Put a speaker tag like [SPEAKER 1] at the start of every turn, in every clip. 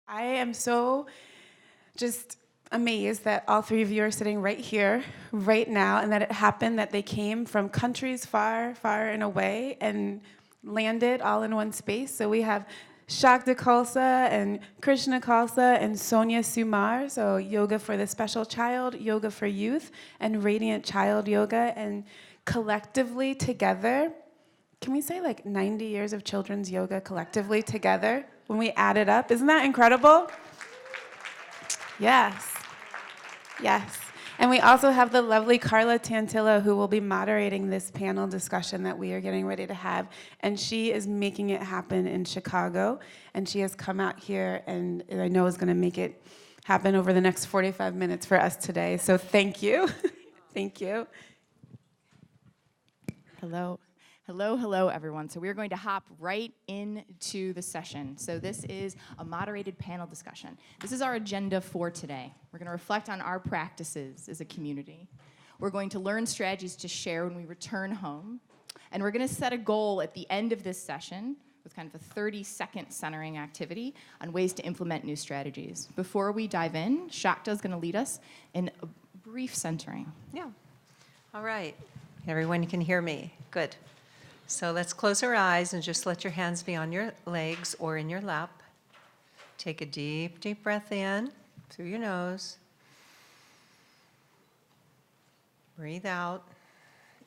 [SPEAKER 1] I am so just amazed that all three of you are sitting right here, right now, and that it happened that they came from countries far, far and away and landed all in one space. So we have Shakta Khalsa and Krishna Khalsa and Sonia Sumar, so yoga for the special child, yoga for youth, and radiant child yoga. And collectively together, can we say like 90 years of children's yoga collectively together when we add it up? Isn't that incredible? Yes. Yes. And we also have the lovely Carla Tantillo, who will be moderating this panel discussion that we are getting ready to have. And she is making it happen in Chicago. And she has come out here and I know is going to make it happen over the next 45 minutes for us today. So thank you. Thank you.
[SPEAKER 2] Hello. Hello, everyone. So we're going to hop right into the session. So this is a moderated panel discussion. This is our agenda for today. We're going to reflect on our practices as a community. We're going to learn strategies to share when we return home. And we're going to set a goal at the end of this session with kind of a 30-second centering activity on ways to implement new strategies. Before we dive in, Shakta is going to lead us in a brief centering.
[SPEAKER 3] Yeah. All right. Everyone can hear me. Good. So let's close our eyes and just let your hands be on your legs or in your lap. Take a deep, deep breath in through your nose. Breathe out.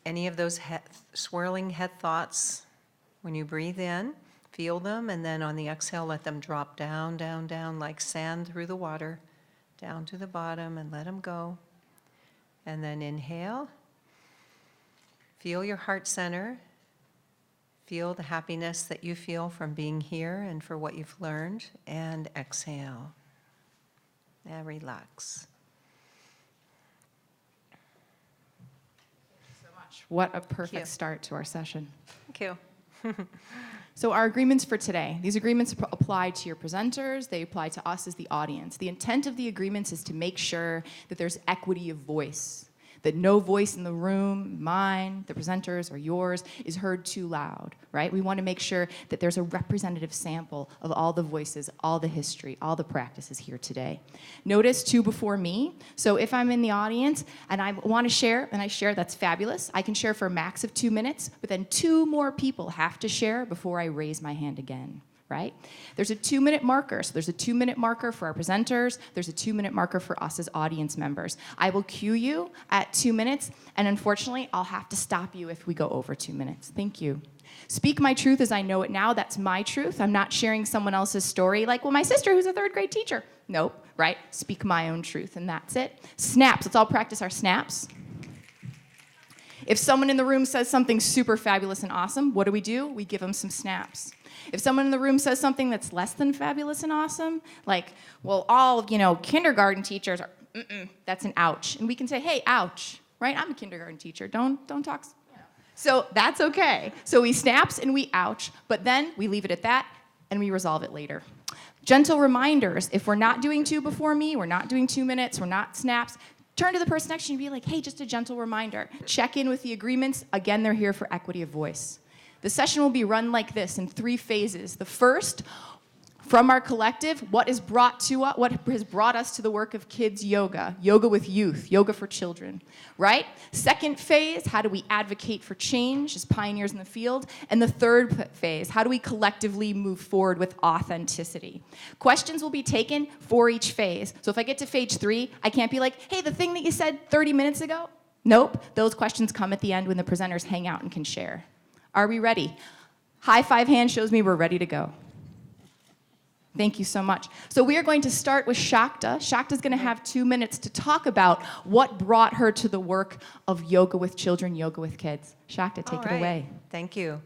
[SPEAKER 3] Any of those swirling head thoughts, when you breathe in, feel them, and then on the exhale, let them drop down, down, down like sand through the water, down to the bottom, and let them go. And then inhale. Feel your heart center. Feel the happiness that you feel from being here and for what you've learned, and exhale. And relax.
[SPEAKER 2] Thank you so much. What a perfect start to our session.
[SPEAKER 3] Thank you.
[SPEAKER 2] So our agreements for today, these agreements apply to your presenters, they apply to us as the audience. The intent of the agreements is to make sure that there's equity of voice, that no voice in the room, mine, the presenters, or yours, is heard too loud, right? We want to make sure that there's a representative sample of all the voices, all the history, all the practices here today. Notice two before me. So if I'm in the audience and I want to share, and I share, that's fabulous. I can share for a max of 2 minutes, but then 2 more people have to share before I raise my hand again. Right? There's a 2-minute marker. So there's a 2-minute marker for our presenters. There's a 2-minute marker for us as audience members. I will cue you at 2 minutes, and unfortunately, I'll have to stop you if we go over 2 minutes. Thank you. Speak my truth as I know it now. That's my truth. I'm not sharing someone else's story like, well, my sister who's a 3rd grade teacher. Nope, right? Speak my own truth, and that's it. Snaps. Let's all practice our snaps. If someone in the room says something super fabulous and awesome, what do? We give them some snaps. If someone in the room says something that's less than fabulous and awesome, like, well, all, kindergarten teachers are, that's an ouch. And we can say, hey, ouch, right? I'm a kindergarten teacher. Don't talk. So that's okay. So we snaps and we ouch, but then we leave it at that and we resolve it later. Gentle reminders. If we're not doing 2 before me, we're not doing 2 minutes, we're not snaps, turn to the person next to you and be like, hey, just a gentle reminder. Check in with the agreements. Again, they're here for equity of voice. The session will be run like this in 3 phases. The first, from our collective, what has brought us to the work of kids yoga, yoga with youth, yoga for children, right? Second phase, how do we advocate for change as pioneers in the field? And the third phase, how do we collectively move forward with authenticity? Questions will be taken for each phase. So if I get to phase 3, I can't be like, hey, the thing that you said 30 minutes ago? Nope, those questions come at the end when the presenters hang out and can share. Are we ready? High five hand shows me we're ready to go. Thank you so much. So we are going to start with Shakta. Shakta's going to have 2 minutes to talk about what brought her to the work of yoga with children, yoga with kids. Shakta, take it away.
[SPEAKER 3] Thank you.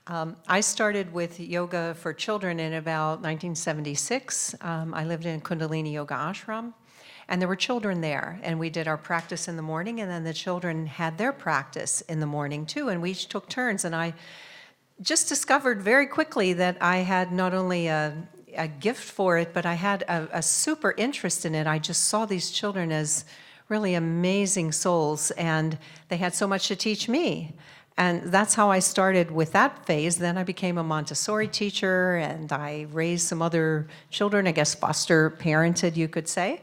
[SPEAKER 3] I started with yoga for children in about 1976. I lived in Kundalini Yoga Ashram. And there were children there, and we did our practice in the morning, and then the children had their practice in the morning too, and we each took turns. And I just discovered very quickly that I had not only a gift for it, but I had a super interest in it. I just saw these children as really amazing souls, and they had so much to teach me. And that's how I started with that phase. Then I became a Montessori teacher, and I raised some other children, I guess foster parented, you could say.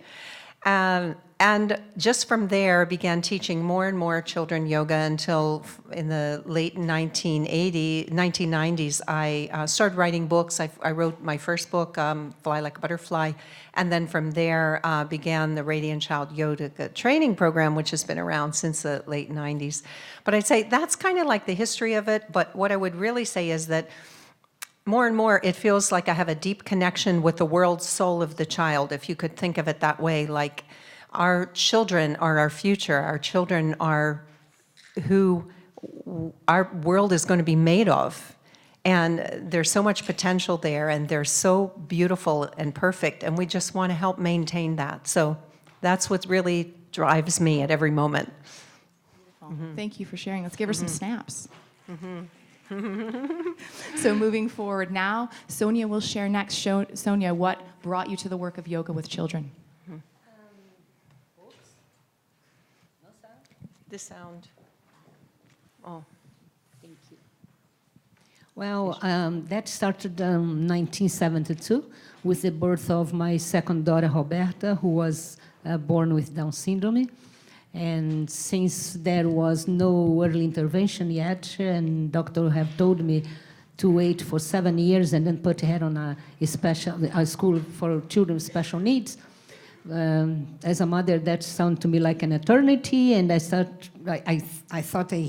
[SPEAKER 3] And just from there, began teaching more and more children yoga until in the late 1990s, I started writing books. I wrote my first book, Fly Like a Butterfly, and then from there began the Radiant Child Yoga training program, which has been around since the late 90s. But I'd say that's kind of like the history of it, but what I would really say is that more and more, it feels like I have a deep connection with the world soul of the child, if you could think of it that way. Like, our children are our future. Our children are who our world is going to be made of. And there's so much potential there, and they're so beautiful and perfect, and we just want to help maintain that. So that's what really drives me at every moment.
[SPEAKER 2] Thank you for sharing. Let's give her some snaps. So moving forward now, Sonia will share next. Sonia, what brought you to the work of yoga with children?
[SPEAKER 3] This sound. Oh.
[SPEAKER 4] Thank you. Well, that started in 1972 with the birth of my second daughter, Roberta, who was born with Down syndrome. And since there was no early intervention yet, and doctor have told me to wait for 7 years and then put her on a school for children with special needs, as a mother, that sounded to me like an eternity, and I thought I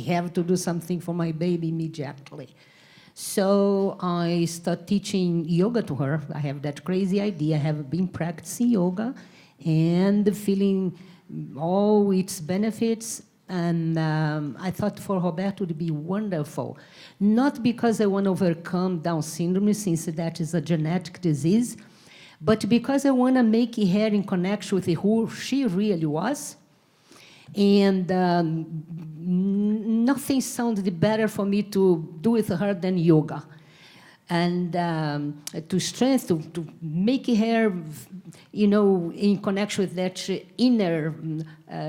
[SPEAKER 4] have to do something for my baby immediately. So I started teaching yoga to her. I have that crazy idea. I have been practicing yoga and feeling all its benefits, and I thought for Roberto it would be wonderful. Not because I want to overcome Down syndrome, since that is a genetic disease, but because I want to make her in connection with who she really was. And nothing sounded better for me to do with her than yoga. And to strengthen, to make her, in connection with that inner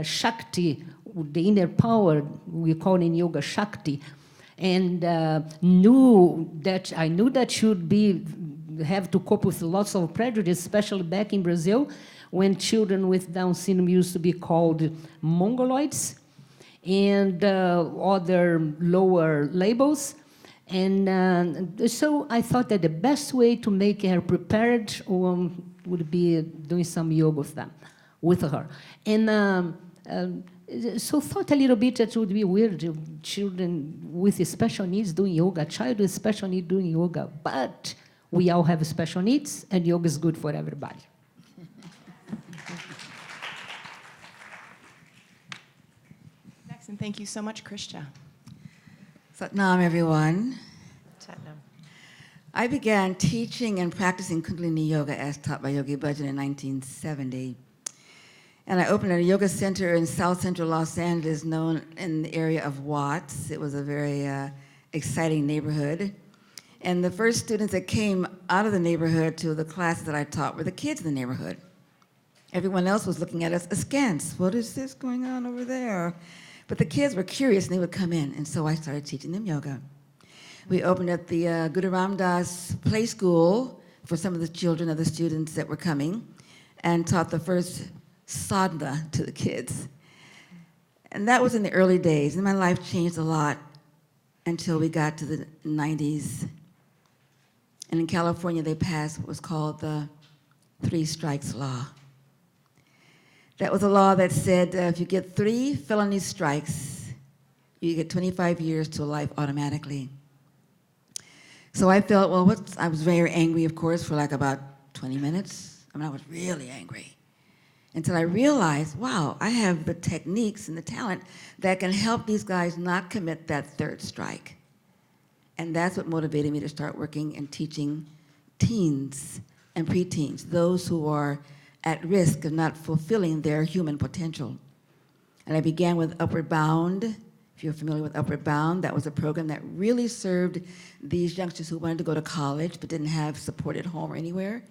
[SPEAKER 4] Shakti, the inner power, we call in yoga Shakti. And I knew that should have to cope with lots of prejudice, especially back in Brazil, when children with Down syndrome used to be called mongoloids and other lower labels. And so I thought that the best way to make her prepared would be doing some yoga with her. And so thought a little bit that it would be weird, children with special needs doing yoga, a child with special needs doing yoga. But we all have special needs, and yoga is good for everybody.
[SPEAKER 2] Next, and thank you so much, Krishna.
[SPEAKER 5] Satnam, everyone.
[SPEAKER 3] Satnam.
[SPEAKER 5] I began teaching and practicing Kundalini Yoga as taught by Yogi Bhajan in 1970. And I opened a yoga center in South Central Los Angeles, known in the area of Watts. It was a very exciting neighborhood. And the first students that came out of the neighborhood to the classes that I taught were the kids in the neighborhood. Everyone else was looking at us askance. What is this going on over there? But the kids were curious, and they would come in, and so I started teaching them yoga. We opened up the Guru Ram Das Play School for some of the children of the students that were coming, and taught the first sadhana to the kids. And that was in the early days, and my life changed a lot until we got to the 90s. And in California, they passed what was called the 3 Strikes Law. That was a law that said if you get 3 felony strikes, you get 25 years to life automatically. So I felt, I was very angry, of course, for like about 20 minutes. I was really angry. Until I realized, wow, I have the techniques and the talent that can help these guys not commit that 3rd strike. And that's what motivated me to start working and teaching teens and preteens, those who are at risk of not fulfilling their human potential. And I began with Upward Bound. If you're familiar with Upward Bound, that was a program that really served these youngsters who wanted to go to college but didn't have support at home or anywhere.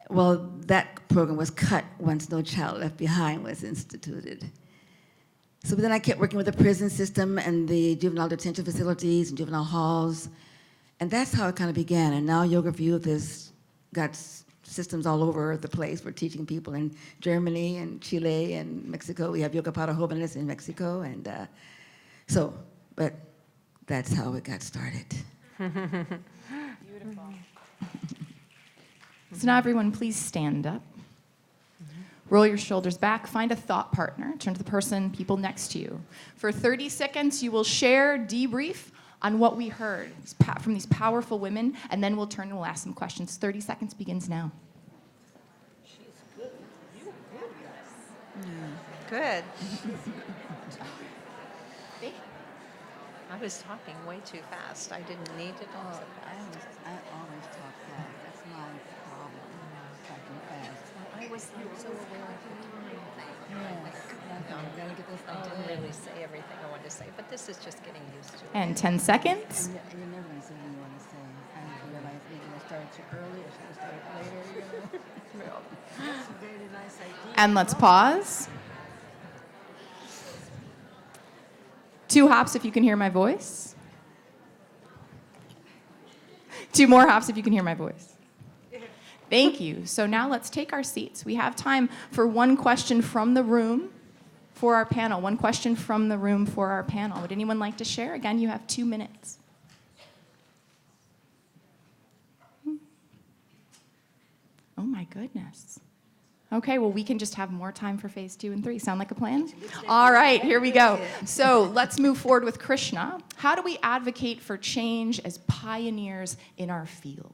[SPEAKER 5] Well, that program was cut once No Child Left Behind was instituted. So then I kept working with the prison system and the juvenile detention facilities and juvenile halls. And that's how it kind of began. And now Yoga for Youth has got systems all over the place. We're teaching people in Germany and Chile and Mexico. We have Yoga para Jóvenes in Mexico. And but that's how it got started.
[SPEAKER 1] Beautiful.
[SPEAKER 2] So now everyone, please stand up. Roll your shoulders back, find a thought partner, turn to the people next to you. For 30 seconds, you will share, debrief on what we heard from these powerful women, and then we'll turn and we'll ask some questions. 30 seconds begins now.
[SPEAKER 3] Good. I was talking way too fast. I didn't need to talk so fast.
[SPEAKER 5] I always talk fast. That's my problem, talking fast.
[SPEAKER 3] I was so aware of everything.
[SPEAKER 5] I'm gonna get this
[SPEAKER 3] I didn't really say everything I wanted to say, but this is just getting used to it.
[SPEAKER 2] And 10 seconds.
[SPEAKER 5] And you're never gonna say what you want to say. I just realized you're gonna start too early or should have started later. That's a very nice idea.
[SPEAKER 2] And let's pause. 2 hops if you can hear my voice. 2 more hops if you can hear my voice. Thank you. So now let's take our seats. We have time for one question from the room for our panel. One question from the room for our panel. Would anyone like to share? Again, you have 2 minutes. Oh my goodness. Okay, well, we can just have more time for phase 2 and 3. Sound like a plan? All right, here we go. So let's move forward with Krishna. How do we advocate for change as pioneers in our field?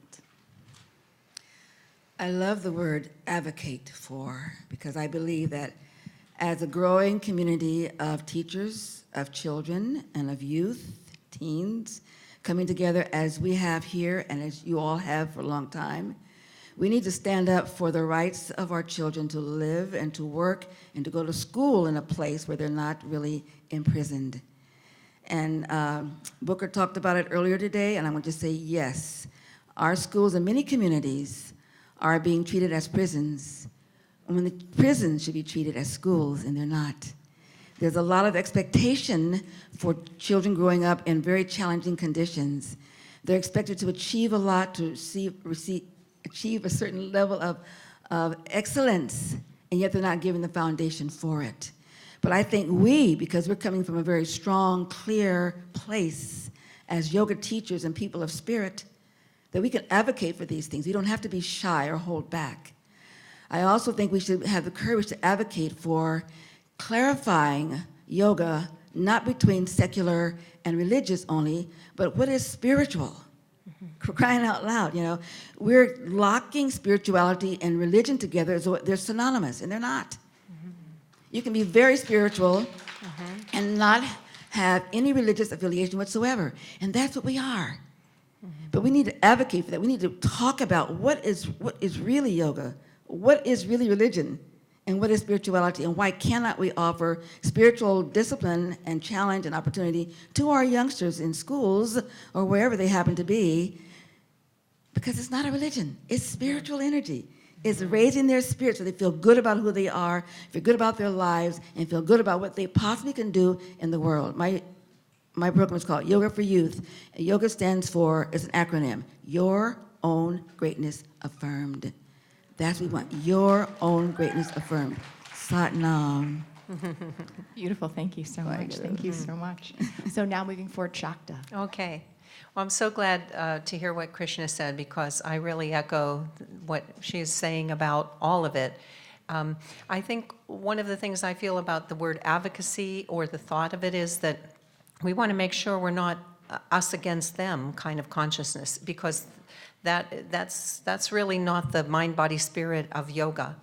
[SPEAKER 5] I love the word advocate for, because I believe that as a growing community of teachers, of children, and of youth, teens, coming together as we have here and as you all have for a long time, we need to stand up for the rights of our children to live and to work and to go to school in a place where they're not really imprisoned. And Booker talked about it earlier today, and I want to say yes. Our schools in many communities are being treated as prisons, when the prisons should be treated as schools, and they're not. There's a lot of expectation for children growing up in very challenging conditions. They're expected to achieve a lot, to achieve a certain level of excellence, and yet they're not given the foundation for it. But I think we, because we're coming from a very strong, clear place as yoga teachers and people of spirit, that we can advocate for these things. We don't have to be shy or hold back. I also think we should have the courage to advocate for clarifying yoga, not between secular and religious only, but what is spiritual? Crying out loud, you know. We're locking spirituality and religion together as though they're synonymous, and they're not. You can be very spiritual and not have any religious affiliation whatsoever, and that's what we are. But we need to advocate for that. We need to talk about what is really yoga, what is really religion, and what is spirituality, and why cannot we offer spiritual discipline and challenge and opportunity to our youngsters in schools or wherever they happen to be, because it's not a religion, it's spiritual energy. It's raising their spirit so they feel good about who they are, feel good about their lives, and feel good about what they possibly can do in the world. My program is called Yoga for Youth. And yoga stands for, it's an acronym, Your Own Greatness Affirmed. That's what we want, your own greatness affirmed. Sat Nam.
[SPEAKER 2] Beautiful, thank you so much. Thank you so much. So now moving forward, Shakta.
[SPEAKER 3] Okay. Well, I'm so glad to hear what Krishna said, because I really echo what she's saying about all of it. I think one of the things I feel about the word advocacy, or the thought of it, is that we want to make sure we're not us against them kind of consciousness, because that's really not the mind, body, spirit of yoga.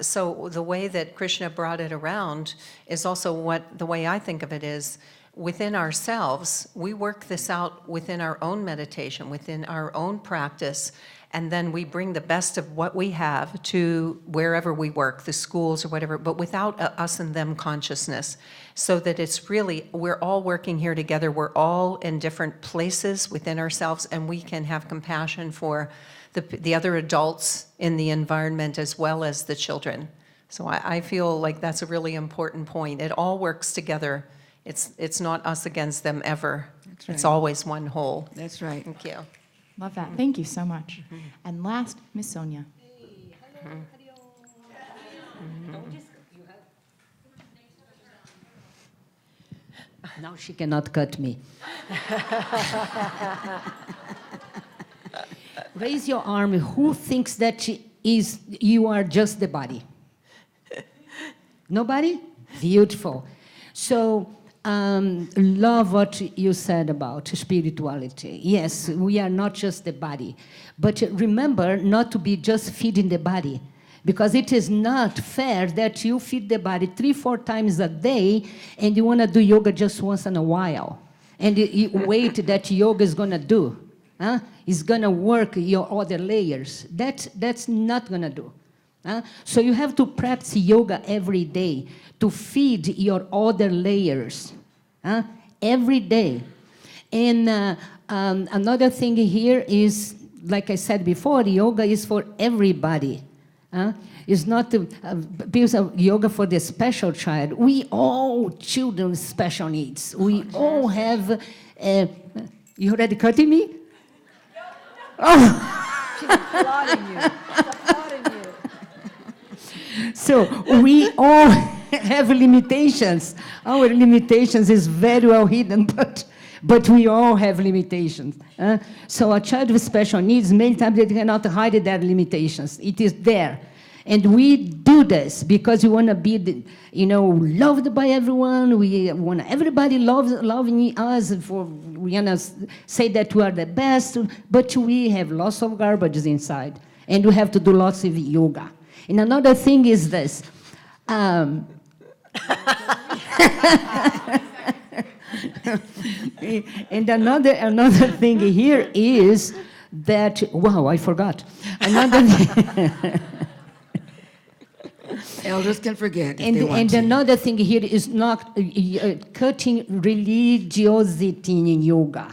[SPEAKER 3] So the way that Krishna brought it around is also the way I think of it is, within ourselves, we work this out within our own meditation, within our own practice, and then we bring the best of what we have to wherever we work, the schools or whatever, but without us and them consciousness, so that it's really, we're all working here together, we're all in different places within ourselves, and we can have compassion for the other adults in the environment as well as the children. So I feel like that's a really important point. It all works together. It's not us against them ever.
[SPEAKER 5] That's
[SPEAKER 3] It's
[SPEAKER 5] right.
[SPEAKER 3] always one whole.
[SPEAKER 5] That's right.
[SPEAKER 3] Thank you.
[SPEAKER 2] Love that. Thank you so much. And last, Miss Sonia.
[SPEAKER 4] Now she cannot cut me. Raise your arm. Who thinks that you are just the body? Nobody? Beautiful. So, love what you said about spirituality. Yes, we are not just the body. But remember not to be just feeding the body. Because it is not fair that you feed the body 3-4 times a day and you want to do yoga just once in a while. And you wait that yoga is going to do. It's going to work your other layers. That's not going to do. So you have to practice yoga every day to feed your other layers. Every day. And another thing here is, like I said before, yoga is for everybody. It's not because of yoga for the special child. We all children with special needs. We all have. You already cutting me? Oh.
[SPEAKER 5] She's applauding you. She's applauding you.
[SPEAKER 4] So we all have limitations. Our limitations is very well hidden, but we all have limitations. So a child with special needs, many times they cannot hide their limitations. It is there. And we do this because we want to be, loved by everyone. We want everybody loving us. We want to say that we are the best, but we have lots of garbage inside. And we have to do lots of yoga. And another thing is this. And another thing here is that, wow, I forgot. Another thing.
[SPEAKER 5] Elders can forget if they
[SPEAKER 4] And
[SPEAKER 5] want to.
[SPEAKER 4] another thing here is not cutting religiosity in yoga.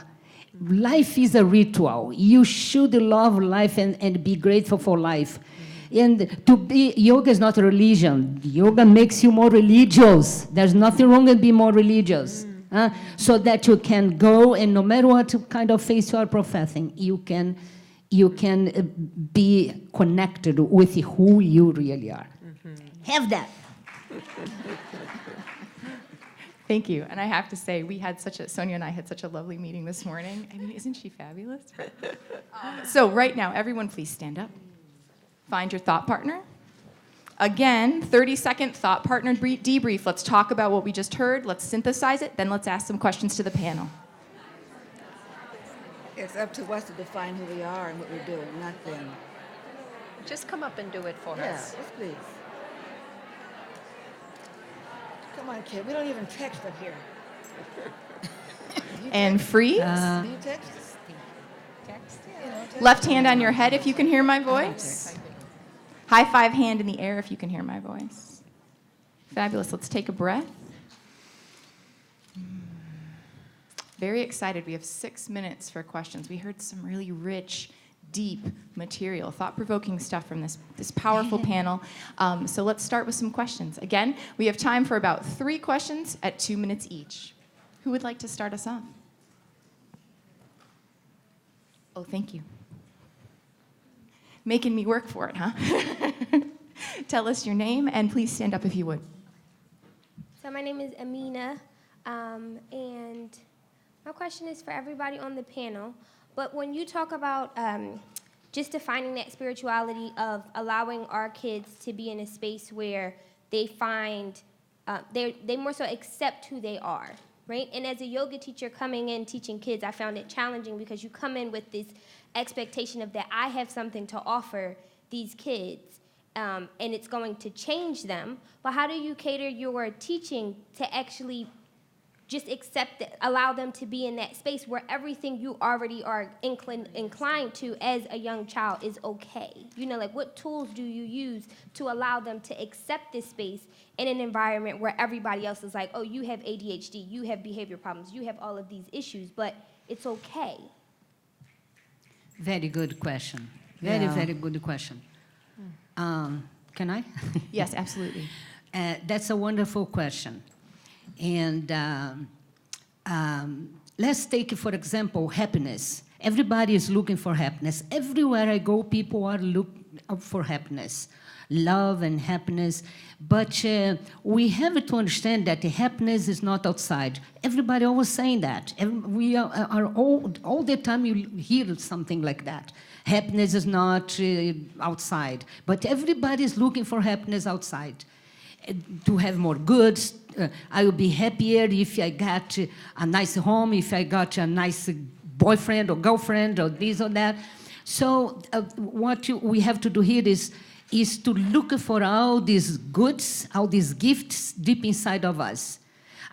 [SPEAKER 4] Life is a ritual. You should love life and be grateful for life. And yoga is not a religion. Yoga makes you more religious. There's nothing wrong with being more religious. So that you can go, and no matter what kind of faith you are professing, you can be connected with who you really are. Have that.
[SPEAKER 2] Thank you. And I have to say, Sonia and I had such a lovely meeting this morning. I mean, isn't she fabulous? So right now, everyone please stand up. Find your thought partner. Again, 30-second thought partner debrief. Let's talk about what we just heard. Let's synthesize it. Then let's ask some questions to the panel.
[SPEAKER 5] It's up to us to define who we are and what we're doing, not them.
[SPEAKER 3] Just come up and do it for
[SPEAKER 5] Yes,
[SPEAKER 3] us.
[SPEAKER 5] please. Come on, kid. We don't even text up here.
[SPEAKER 2] And freeze.
[SPEAKER 5] Do you text?
[SPEAKER 2] Left hand on your head if you can hear my voice. High five hand in the air if you can hear my voice. Fabulous. Let's take a breath. Very excited. We have 6 minutes for questions. We heard some really rich, deep material, thought-provoking stuff from this powerful panel. So let's start with some questions. Again, we have time for about 3 questions at 2 minutes each. Who would like to start us off? Oh, thank you. Making me work for it, huh? Tell us your name, and please stand up if you would.
[SPEAKER 6] So my name is Amina, and my question is for everybody on the panel. But when you talk about just defining that spirituality of allowing our kids to be in a space where they find, they more so accept who they are, right? And as a yoga teacher coming in teaching kids, I found it challenging because you come in with this expectation of that I have something to offer these kids, and it's going to change them. But how do you cater your teaching to actually just accept it, allow them to be in that space where everything you already are inclined to as a young child is okay? Like what tools do you use to allow them to accept this space in an environment where everybody else is like, oh, you have ADHD, you have behavior problems, you have all of these issues, but it's okay?
[SPEAKER 4] Very good question. Very,
[SPEAKER 5] Yeah.
[SPEAKER 4] very good question. Can I?
[SPEAKER 2] Yes, absolutely.
[SPEAKER 4] That's a wonderful question. And let's take, for example, happiness. Everybody is looking for happiness. Everywhere I go, people are looking up for happiness, love and happiness. But we have to understand that the happiness is not outside. Everybody always saying that. We are all the time you hear something like that. Happiness is not outside. But everybody is looking for happiness outside. To have more goods, I will be happier if I got a nice home, if I got a nice boyfriend or girlfriend or this or that. So what we have to do here is to look for all these goods, all these gifts deep inside of us.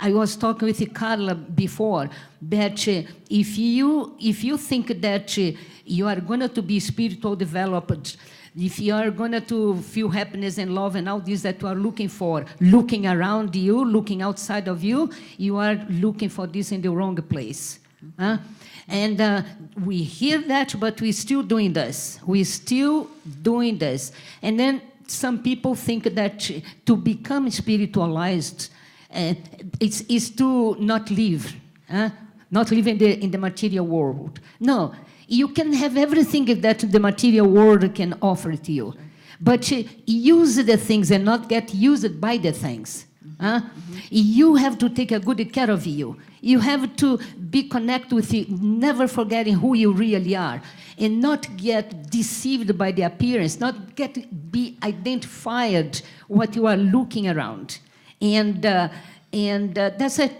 [SPEAKER 4] I was talking with Carla before that if you think that you are going to be spiritual developed, if you are going to feel happiness and love and all this that you are looking for, looking around you, looking outside of you, you are looking for this in the wrong place. Huh? And we hear that, but we're still doing this. We're still doing this. And then some people think that to become spiritualized is to not live, not live in the material world. No, you can have everything that the material world can offer to you, but use the things and not get used by the things. You have to take a good care of you. You have to be connected with you, never forgetting who you really are, and not get deceived by the appearance, not be identified what you are looking around. And that's it.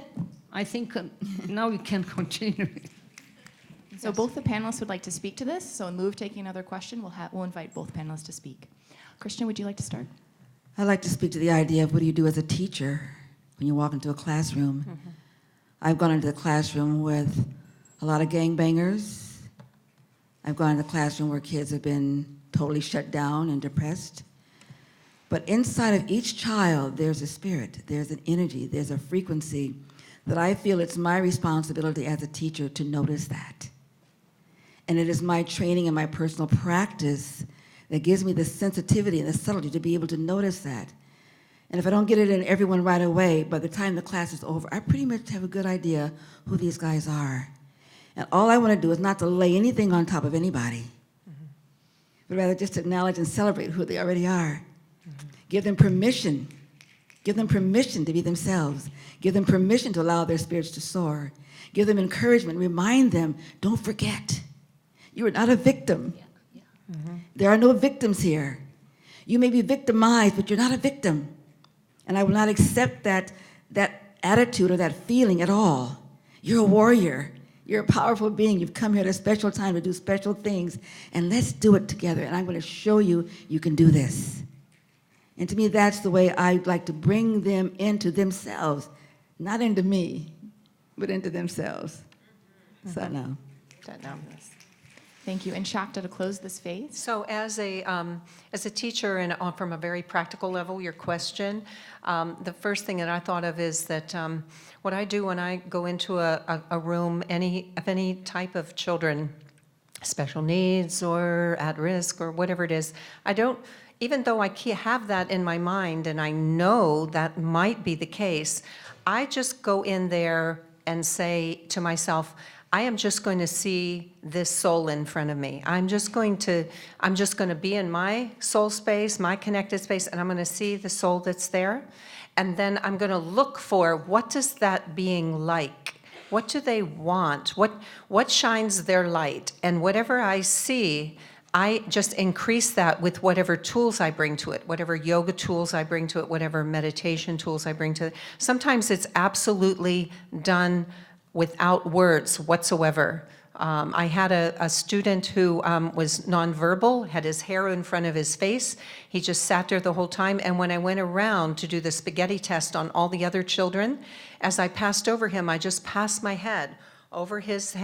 [SPEAKER 4] I think now we can continue.
[SPEAKER 2] So both the panelists would like to speak to this. So in lieu of taking another question, we'll invite both panelists to speak. Krishna, would you like to start?
[SPEAKER 5] I'd like to speak to the idea of what do you do as a teacher when you walk into a classroom. Mm-hmm. I've gone into the classroom with a lot of gangbangers. I've gone into the classroom where kids have been totally shut down and depressed. But inside of each child, there's a spirit, there's an energy, there's a frequency that I feel it's my responsibility as a teacher to notice that. And it is my training and my personal practice that gives me the sensitivity and the subtlety to be able to notice that. And if I don't get it in everyone right away, by the time the class is over, I pretty much have a good idea who these guys are. And all I want to do is not to lay anything on top of anybody, but rather just to acknowledge and celebrate who they already are. Give them permission. Give them permission to be themselves. Give them permission to allow their spirits to soar. Give them encouragement. Remind them, don't forget, you are not a victim. There are no victims here. You may be victimized, but you're not a victim. And I will not accept that attitude or that feeling at all. You're a warrior. You're a powerful being. You've come here at a special time to do special things, and let's do it together. And I'm going to show you you can do this. And to me, that's the way I'd like to bring them into themselves, not into me, but into themselves. So now.
[SPEAKER 2] Thank you. And Shakta, to close this phase.
[SPEAKER 3] So as a teacher and from a very practical level, your question, the first thing that I thought of is that what I do when I go into a room, of any type of children, special needs or at risk or whatever it is, I don't, even though I have that in my mind and I know that might be the case, I just go in there and say to myself, I am just going to see this soul in front of me. I'm just going to be in my soul space, my connected space, and I'm going to see the soul that's there. And then I'm going to look for, what does that being like? What do they want? What shines their light? And whatever I see, I just increase that with whatever tools I bring to it, whatever yoga tools I bring to it, whatever meditation tools I bring to it. Sometimes it's absolutely done without words whatsoever. I had a student who was nonverbal, had his hair in front of his face. He just sat there the whole time. And when I went around to do the spaghetti test on all the other children, as I passed over him, I just passed my head, over his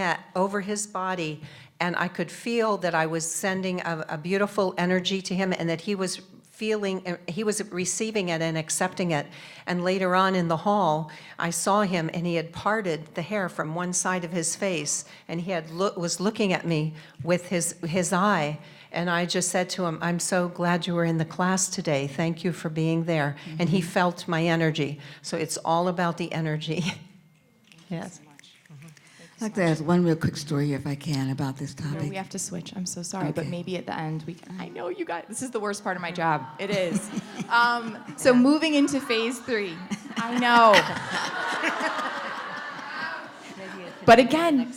[SPEAKER 3] body, and I could feel that I was sending a beautiful energy to him and that he was feeling, he was receiving it and accepting it. And later on in the hall, I saw him, and he had parted the hair from one side of his face, and he had was looking at me with his eye. And I just said to him, I'm so glad you were in the class today. Thank you for being there. And he felt my energy. So it's all about the energy. Yes.
[SPEAKER 5] I'd like to ask one real quick story here, if I can, about this
[SPEAKER 2] No,
[SPEAKER 5] topic.
[SPEAKER 2] we have to switch. I'm so sorry, but
[SPEAKER 5] Okay.
[SPEAKER 2] maybe at the end we can. I know you guys. This is the worst part of my job. It is. So moving into phase 3. I know. But again,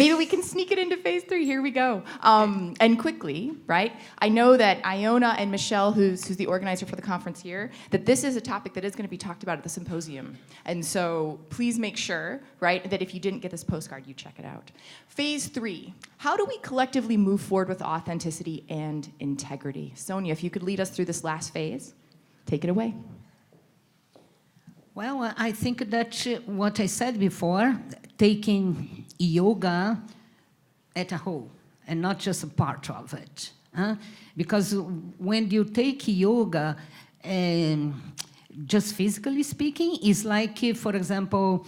[SPEAKER 2] maybe we can sneak it into phase 3. Here we go. And quickly, right? I know that Iona and Michelle, who's the organizer for the conference here, that this is a topic that is going to be talked about at the symposium. And so please make sure, right, that if you didn't get this postcard, you check it out. Phase 3. How do we collectively move forward with authenticity and integrity? Sonia, if you could lead us through this last phase, take it away.
[SPEAKER 4] Well, I think that what I said before, taking yoga as a whole and not just a part of it. Because when you take yoga, just physically speaking, it's like, for example,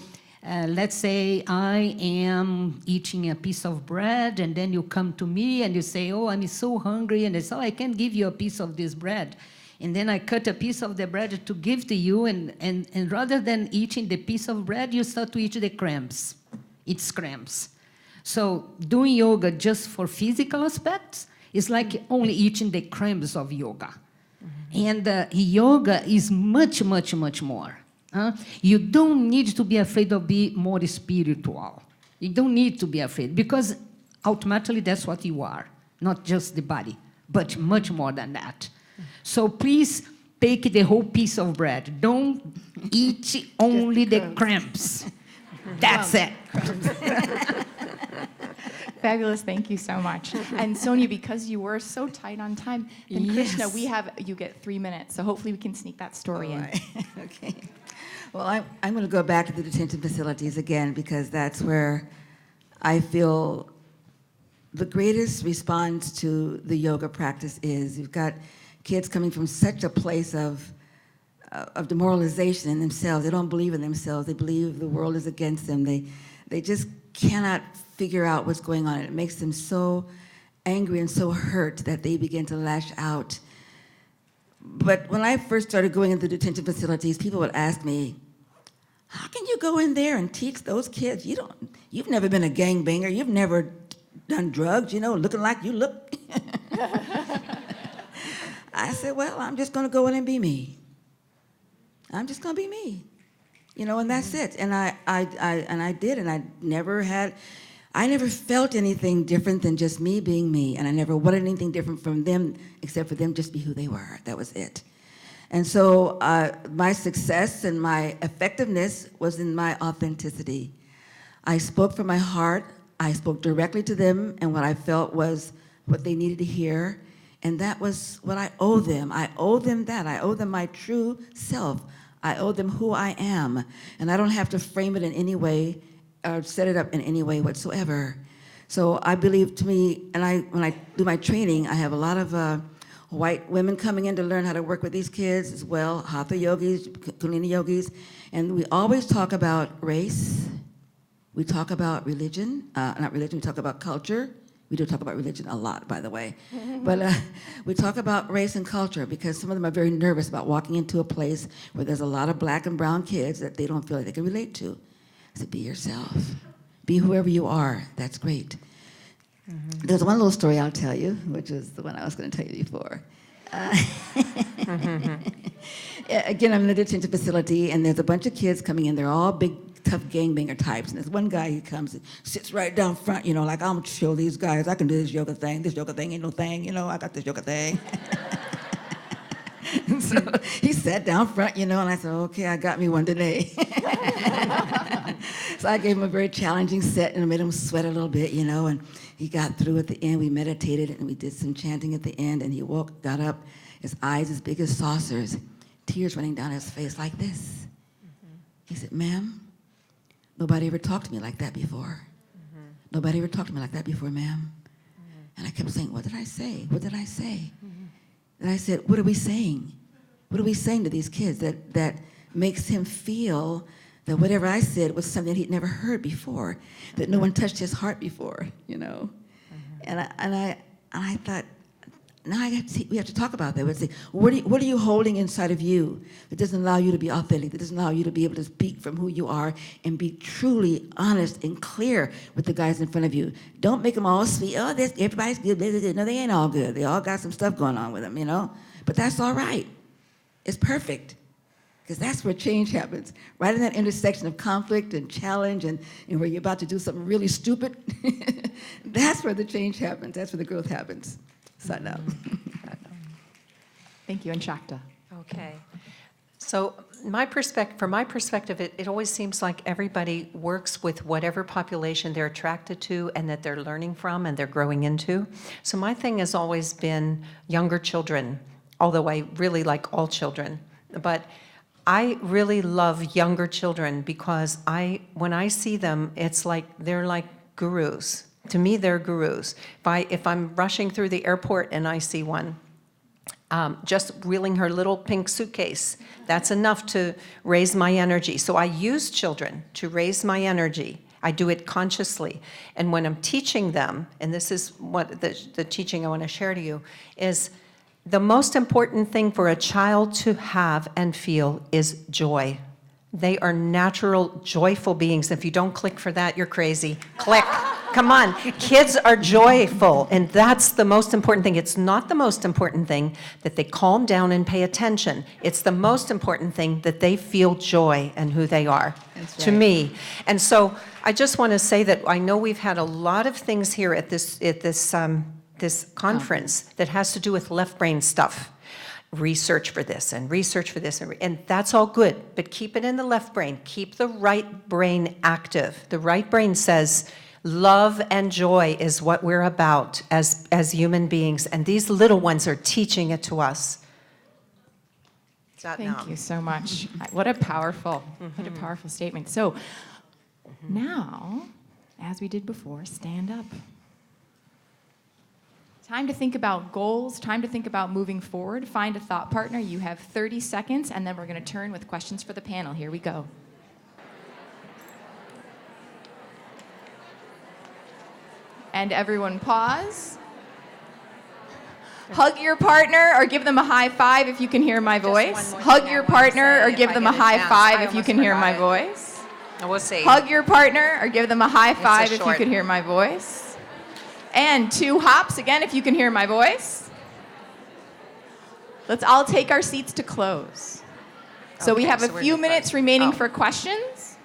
[SPEAKER 4] let's say I am eating a piece of bread, and then you come to me and you say, oh, I'm so hungry, and I say, oh, I can give you a piece of this bread. And then I cut a piece of the bread to give to you, and rather than eating the piece of bread, you start to eat the crumbs. It's crumbs. So doing yoga just for physical aspects is like only eating the crumbs of yoga. And yoga is much, much, much more. You don't need to be afraid of being more spiritual. You don't need to be afraid, because ultimately that's what you are, not just the body, but much more than that. So please take the whole piece of bread. Don't eat only the crumbs. That's it.
[SPEAKER 2] Fabulous, thank you so much. And Sonia, because you were so tight on time, then Krishna, you get 3 minutes, so hopefully we can sneak that story in.
[SPEAKER 5] Right. Okay. Well, I'm going to go back to the detention facilities again, because that's where I feel the greatest response to the yoga practice is. You've got kids coming from such a place of demoralization in themselves. They don't believe in themselves. They believe the world is against them. They just cannot figure out what's going on. It makes them so angry and so hurt that they begin to lash out. But when I first started going into detention facilities, people would ask me, how can you go in there and teach those kids? You've never been a gangbanger. You've never done drugs, looking like you look. I said, well, I'm just going to go in and be me. I'm just going to be me, and that's it. And I did, and I never felt anything different than just me being me, and I never wanted anything different from them except for them just be who they were. That was it. And so my success and my effectiveness was in my authenticity. I spoke from my heart. I spoke directly to them, and what I felt was what they needed to hear. And that was what I owe them. I owe them that. I owe them my true self. I owe them who I am. And I don't have to frame it in any way or set it up in any way whatsoever. So I believe, to me, and when I do my training, I have a lot of white women coming in to learn how to work with these kids as well, hatha yogis, kundalini yogis. And we always talk about race. We talk about religion. Not religion, we talk about culture. We do talk about religion a lot, by the way. But we talk about race and culture, because some of them are very nervous about walking into a place where there's a lot of black and brown kids that they don't feel like they can relate to. So be yourself. Be whoever you are. That's great. There's one little story I'll tell you, which is the one I was going to tell you before. Again, I'm in a detention facility, and there's a bunch of kids coming in. They're all big, tough gangbanger types. And there's one guy who comes and sits right down front, like, I'm going to show these guys I can do this yoga thing. This yoga thing ain't no thing, I got this yoga thing. And so he sat down front, and I said, okay, I got me one today. So I gave him a very challenging set and made him sweat a little bit, and he got through at the end. We meditated and we did some chanting at the end, and he got up, his eyes as big as saucers, tears running down his face like this. He said, ma'am, nobody ever talked to me like that before. Nobody ever talked to me like that before, ma'am. And I kept saying, what did I say? What did I say? And I said, what are we saying? What are we saying to these kids that makes him feel that whatever I said was something he'd never heard before, that no one touched his heart before, you know? And I thought, now we have to talk about that. We have to say, what are you holding inside of you that doesn't allow you to be authentic, that doesn't allow you to be able to speak from who you are and be truly honest and clear with the guys in front of you? Don't make them all sweet. Oh, everybody's good. No, they ain't all good. They all got some stuff going on with them, you know? But that's all right. It's perfect. Because that's where change happens. Right in that intersection of conflict and challenge and where you're about to do something really stupid, that's where the change happens. That's where the growth happens. Sign up.
[SPEAKER 2] Thank you, and Shakta.
[SPEAKER 3] Okay. So from my perspective, it always seems like everybody works with whatever population they're attracted to and that they're learning from and they're growing into. So my thing has always been younger children, although I really like all children. But I really love younger children because when I see them, it's like they're like gurus. To me, they're gurus. If I'm rushing through the airport and I see one, just wheeling her little pink suitcase, that's enough to raise my energy. So I use children to raise my energy. I do it consciously. And when I'm teaching them, and this is what the teaching I want to share to you, is the most important thing for a child to have and feel is joy. They are natural, joyful beings. If you don't click for that, you're crazy. Click. Come on. Kids are joyful, and that's the most important thing. It's not the most important thing that they calm down and pay attention. It's the most important thing that they feel joy and who they are, to me. And so I just want to say that I know we've had a lot of things here at this conference that has to do with left brain stuff. Research for this and research for this, and that's all good, but keep it in the left brain. Keep the right brain active. The right brain says, love and joy is what we're about as human beings, and these little ones are teaching it to us.
[SPEAKER 2] Thank you so much. What a powerful statement. So now, as we did before, stand up. Time to think about goals, time to think about moving forward. Find a thought partner. You have 30 seconds, and then we're going to turn with questions for the panel. Here we go. And everyone pause. Hug your partner or give them a high five if you can hear my voice. Hug your partner or give them a high five if you can hear my voice.
[SPEAKER 3] We'll see.
[SPEAKER 2] Hug your partner or give them a high five if you can hear my voice. And 2 hops, again, if you can hear my voice. Let's all take our seats to close. So we have a few minutes remaining for questions.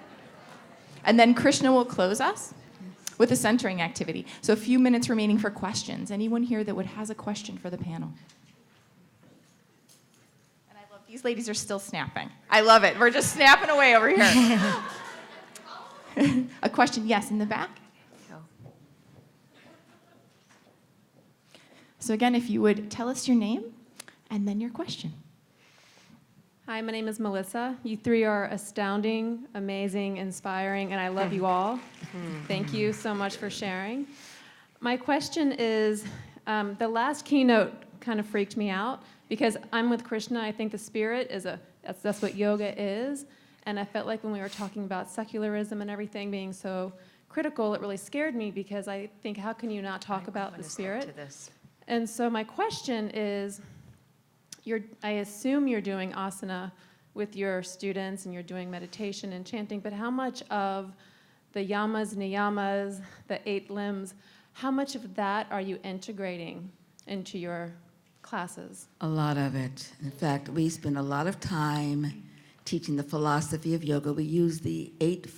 [SPEAKER 2] And then Krishna will close us with a centering activity. So a few minutes remaining for questions. Anyone here that has a question for the panel? And I love, these ladies are still snapping. I love it. We're just snapping away over here. A question, yes, in the back? So again, if you would tell us your name and then your question.
[SPEAKER 7] Hi, my name is Melissa. You 3 are astounding, amazing, inspiring, and I love you all. Thank you so much for sharing. My question is, the last keynote kind of freaked me out because I'm with Krishna. I think the spirit is that's what yoga is. And I felt like when we were talking about secularism and everything being so critical, it really scared me because I think, how can you not talk about the spirit? And so my question is, I assume you're doing asana with your students and you're doing meditation and chanting, but how much of the yamas, niyamas, the 8 limbs, how much of that are you integrating into your classes?
[SPEAKER 5] A lot of it. In fact, we spend a lot of time teaching the philosophy of yoga. We use the 8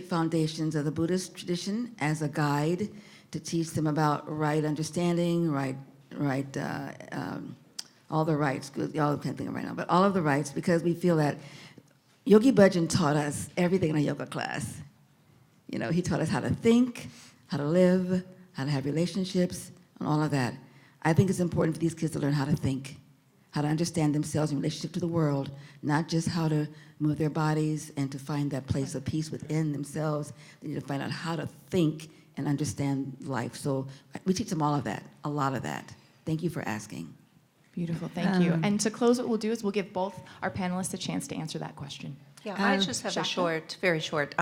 [SPEAKER 5] foundations of the Buddhist tradition as a guide to teach them about right understanding, all the rights, y'all can't think of it right now, but all of the rights, because we feel that Yogi Bhajan taught us everything in a yoga class. You know, he taught us how to think, how to live, how to have relationships, and all of that. I think it's important for these kids to learn how to think, how to understand themselves in relationship to the world, not just how to move their bodies and to find that place of peace within themselves. They need to find out how to think and understand life. So we teach them all of that, a lot of that. Thank you for asking.
[SPEAKER 2] Beautiful, thank you. And to close, what we'll do is we'll give both our panelists a chance to answer that question.
[SPEAKER 3] Yeah, I just have a
[SPEAKER 2] Shakta?
[SPEAKER 3] very short.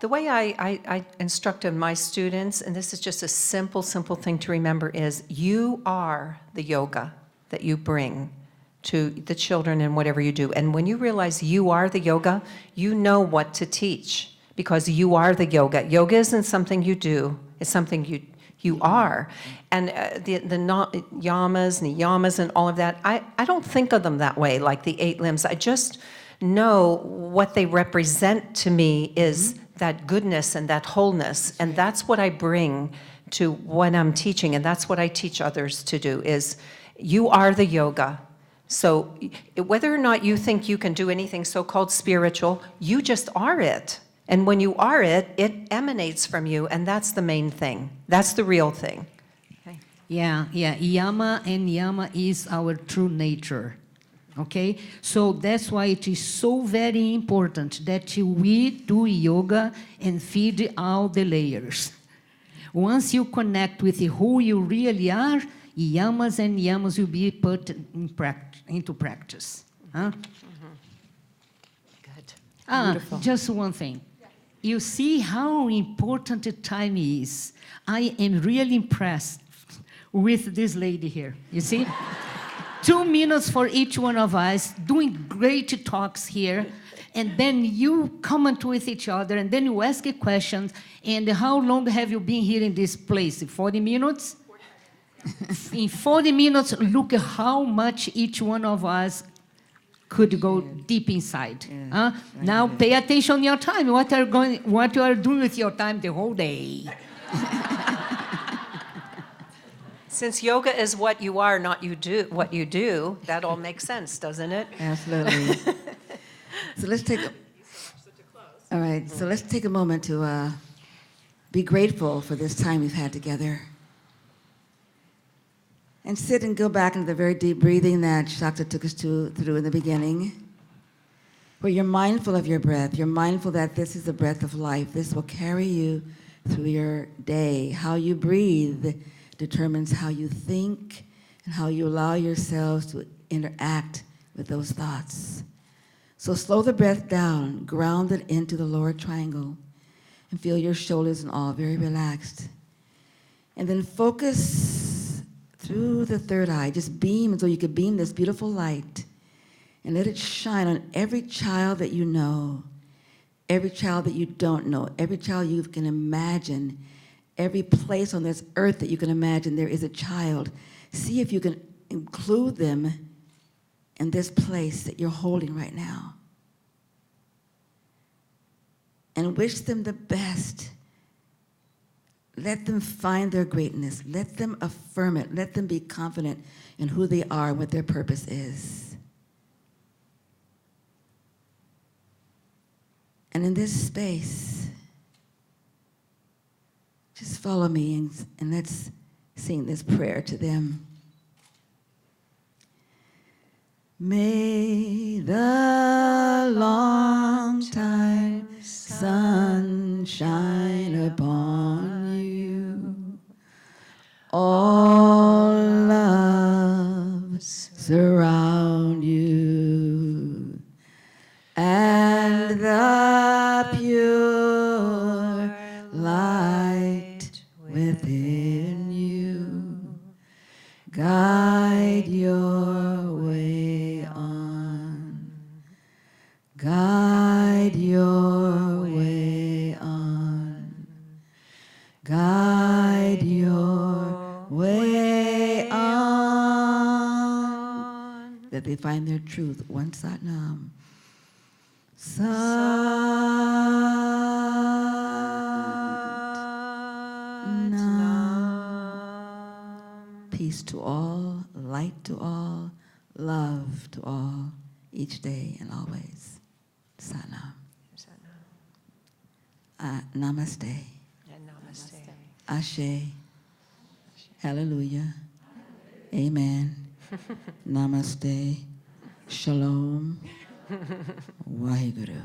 [SPEAKER 3] The way I instructed my students, and this is just a simple thing to remember, is you are the yoga that you bring to the children in whatever you do. And when you realize you are the yoga, you know what to teach because you are the yoga. Yoga isn't something you do, it's something you are. And the yamas, niyamas, and all of that, I don't think of them that way, like the 8 limbs. I just know what they represent to me is that goodness and that wholeness, and that's what I bring to what I'm teaching, and that's what I teach others to do, is you are the yoga. So whether or not you think you can do anything so-called spiritual, you just are it. And when you are it, it emanates from you, and that's the main thing. That's the real thing. Okay.
[SPEAKER 4] Yeah. Yama and Yama is our true nature. Okay? So that's why it is so very important that we do yoga and feed all the layers. Once you connect with who you really are, yamas and yamas will be put into practice. Huh?
[SPEAKER 3] Good.
[SPEAKER 4] Just one thing. You see how important the time is. I am really impressed with this lady here. You see? 2 minutes for each one of us, doing great talks here, and then you comment with each other, and then you ask questions. And how long have you been here in this place? 40 minutes? In 40 minutes, look at how much each one of us could go deep inside. Now pay attention on your time. What you are doing with your time the whole day.
[SPEAKER 3] Since yoga is what you are, not what you do, that all makes sense, doesn't it?
[SPEAKER 5] Absolutely. So let's take a moment to be grateful for this time we've had together. And sit and go back into the very deep breathing that Shakta took us through in the beginning, where you're mindful of your breath. You're mindful that this is the breath of life. This will carry you through your day. How you breathe determines how you think and how you allow yourselves to interact with those thoughts. So slow the breath down, ground it into the lower triangle, and feel your shoulders and all very relaxed. And then focus through the third eye, just beam as though you could beam this beautiful light and let it shine on every child that you know, every child that you don't know, every child you can imagine, every place on this earth that you can imagine there is a child. See if you can include them in this place that you're holding right now. And wish them the best. Let them find their greatness. Let them affirm it. Let them be confident in who they are and what their purpose is. And in this space, just follow me and let's sing this prayer to them. May the long time sun shine upon you. All love surround you. And the pure light within you guide your way on. Guide your way on. Guide your way on. That they find their truth. One Satnam. Satnam. Peace to all, light to all, love to all, each day and always. Satnam. Namaste.
[SPEAKER 3] And namaste.
[SPEAKER 5] Ashe. Hallelujah. Amen. Namaste. Shalom. Waheguru.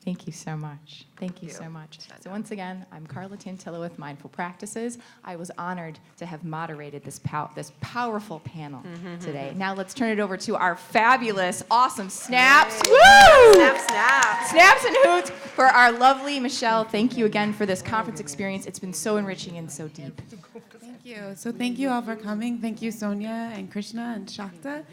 [SPEAKER 2] Thank you so much. Thank you so much. So once again, I'm Carla Tantillo with Mindful Practices. I was honored to have moderated this powerful panel today. Now let's turn it over to our fabulous, awesome snaps. Woo!
[SPEAKER 3] Snap, snap.
[SPEAKER 2] Snaps and hoots for our lovely Michelle. Thank you again for this conference experience. It's been so enriching and so deep.
[SPEAKER 1] Thank you. So thank you all for coming. Thank you, Sonia and Krishna and Shakta.